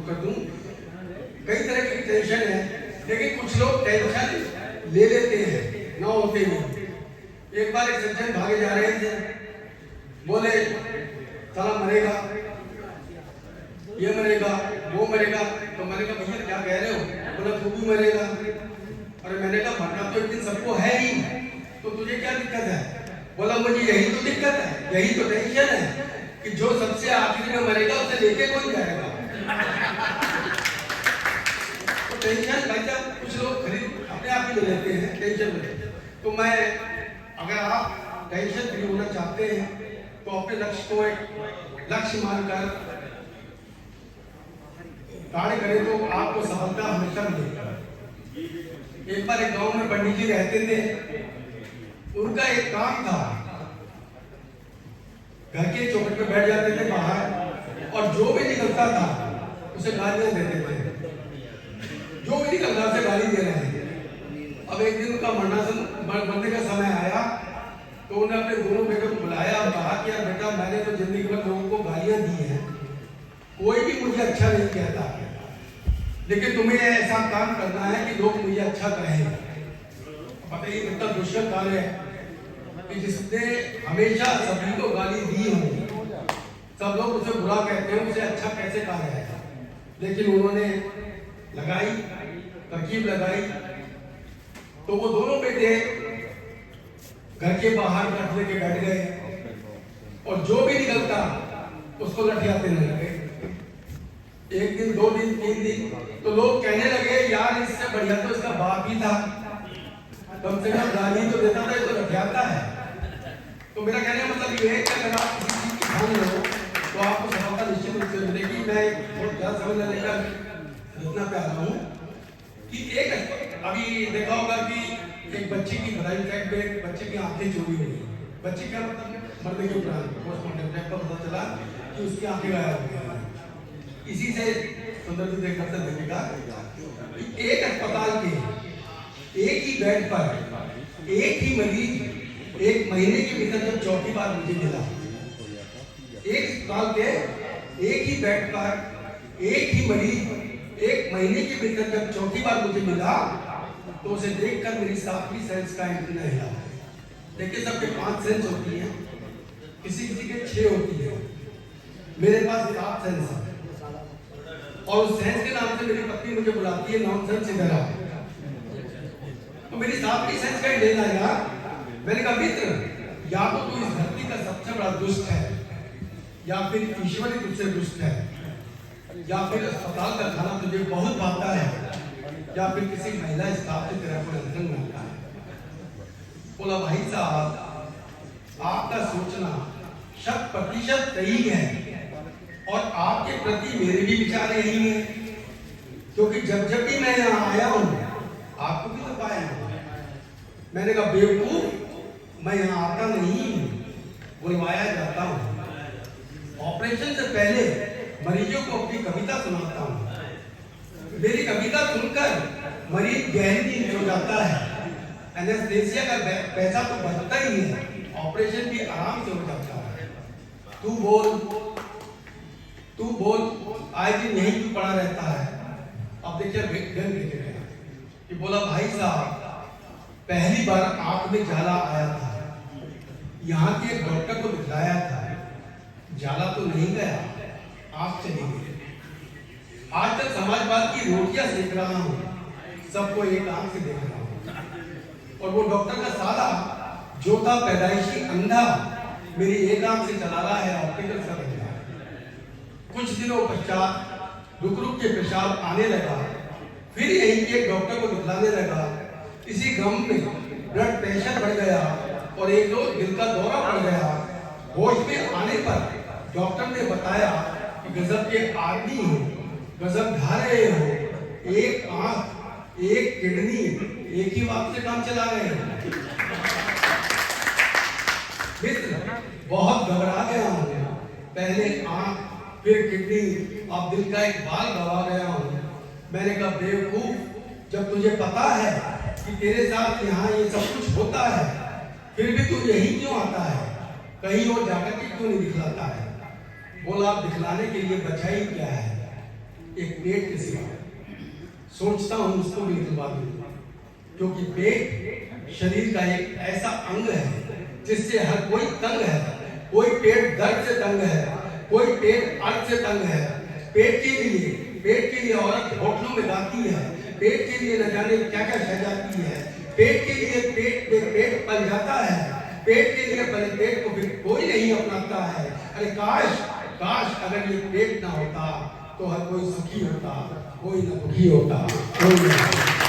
कर दूं। कई तरह की टेंशन है, लेकिन कुछ लोग टेंशन ले लेते हैं ना होते हुए। एक बार एक सज्जन भागे जा रहे थे, बोले साला मरेगा, ये मरेगा, वो मरेगा। तो मैंने कहा भैया क्या कह रहे हो? बोला तू भी मरेगा। अरे मैंने कहा मरना तो एक दिन सबको है ही, तो तुझे क्या दिक्कत है? बोला मुझे यही तो दिक्कत है, यही तो टेंशन है कि जो सबसे आखिरी में मरेगा उसे लेके कौन जाएगा। तो टेंशन भाई साहब कुछ लोग खरीद अपने आप ही ले लेते हैं टेंशन में। तो मैं, अगर आप टेंशन फ्री होना चाहते हैं तो अपने लक्ष्य को एक लक्ष्य मानकर कार्य करें तो आपको सफलता हमेशा मिलेगी। एक बार एक गांव में पंडित जी रहते थे, उनका एक काम था, घर के चौखट पे बैठ जाते थे बाहर और जो भी निकलता था उसे गालियां देते थे, जो भी निकलता उसे गाली दे रहे हैं। अब एक दिन उनका मरने का समय आया तो उन्होंने अपने दोनों बेटों को बुलाया और कहा कि यार बेटा मैंने तो जिंदगी भर लोगों को गालियां दी हैं, कोई भी मुझे अच्छा नहीं कहता, लेकिन तुम्हें ऐसा काम करना है कि लोग मुझे अच्छा कहें। पता ही कितना दुष्कर कार्य है कि जिसने हमेशा सभी को गाली दी हो, सब लोग उसे बुरा कहते हैं, उसे अच्छा कैसे कहा जाए। लेकिन उन्होंने लगाई, तरकीब लगाई, तो वो दोनों बेटे घर के बाहर रख लेके बैठ गए और जो भी निकलता उसको लठियाते लगे। एक दिन, दो दिन, तीन दिन, तो लोग कहने लगे यार इससे बढ़िया तो इसका बाप ही था, कम से कम गाली तो देता था, इसको लठियाता है। तो मेरा कहने का मतलब ये है कि अगर आप किसी चीज की ठान लो तो आपको सफलता निश्चित रूप से मिलेगी। मैं बहुत ज़्यादा समय लेकर इतना पे आ रहा हूँ कि एक अभी देखा होगा कि एक बच्चे की बधाई फ्लैट में एक बच्चे की आंखें चोरी हुई। बच्चे क्या मतलब मरने के उपरांत पोस्टमार्टम टाइम पर पता चला कि उसकी आंखें गायब हो गई। इसी से सुंदर जी देखकर से देखेगा, एक अस्पताल के एक ही बेड पर एक ही मरीज एक महीने के भीतर जब चौथी बार मुझे मिला, एक अस्पताल के एक ही बेड पर एक ही मरीज एक महीने के भीतर जब चौथी बार मुझे मिला, तो उसे देखकर मेरी सातवीं सेंस का एंटीना हिला। देखिए सबके 5 सेंस होती हैं, किसी किसी के 6 होती है, मेरे पास 7 सेंस है। और उस सेंस के नाम से मेरी पत्नी मुझे बुलाती है नॉनसेंस इधर आ। तो मेरी 7वीं सेंस का लेना यार। मैंने कहा मित्र, या तो तू इस धरती का सबसे बड़ा दुष्ट है, या फिर ईश्वर ही तुझसे दुष्ट है, या फिर अस्पताल का खाना तुझे बहुत भाता है, या फिर किसी महिला स्टाफ की तरह कोई अंतर मिलता है। बोला भाई साहब आपका सोचना 100% सही है और आपके प्रति मेरे भी विचार यही है, क्योंकि जब जब भी मैं यहाँ आया हूँ आपको भी तो पाया हूँ। मैंने कहा बेवकूफ, मैं यहाँ आता नहीं, बुलवाया जाता हूँ। ऑपरेशन से पहले मरीजों को अपनी कविता सुनाता हूँ। मेरी कविता सुनकर मरीज गहरी नींद हो जाता है। एनेस्थेसिया का पैसा तो बचता ही है, ऑपरेशन भी आराम से हो जाता है। तू बोल, आए दिन यहीं क्यों पड़ा रहता है? अब देखिए कि बोला भाई साहब पहली बार आंख में जाला आया था, यहाँ के एक डॉक्टर को दिखलाया था, जाला तो नहीं गया, आंख चली गई। आज तक समाजवाद की रोटियां सेक रहा हूँ, सबको एक आंख से देख रहा हूँ, और वो डॉक्टर का साला जो था पैदाइशी अंधा मेरी एक आंख से चला रहा है, ऑप्टिकल से लग रहा है। कुछ दिनों पश्चात रुक के पेशाब आने लगा, फिर यही के एक डॉक्टर को दिखलाने लगा। इसी गम में ब्लड प्रेशर बढ़ गया और एक रोज दिल का दौरा पड़ गया। होश में आने पर डॉक्टर ने बताया कि गजब के आदमी हो, गजब धारे हो, एक आंख एक किडनी एक ही बात से काम चला रहे हैं। मित्र बहुत घबरा गया हूँ, पहले आंख फिर किडनी, अब दिल का एक बाल गवा गया हूँ। मैंने कहा बेवकूफ, जब तुझे पता है कि तेरे साथ यहाँ ये सब कुछ होता है, फिर भी तू यही क्यों आता है? कहीं और जाकर के क्यों नहीं दिखलाता है? बोला आप दिखलाने के लिए बचा ही क्या है? एक पेट के सिवा सोचता हूं उसको भी निकलवा दूंगा, क्योंकि पेट शरीर का एक ऐसा अंग है जिससे हर कोई तंग है। कोई पेट दर्द से तंग है, कोई पेट अर्थ से तंग है। पेट के लिए औरत होटलों में गाती है, पेट के लिए न जाने क्या क्या सह जाती है, पेट के लिए पेट पल जाता है, पेट के लिए पले पेट को फिर कोई नहीं अपनाता है। अरे काश अगर ये पेट ना होता तो हर कोई सुखी होता, कोई ना दुखी होता, कोई ना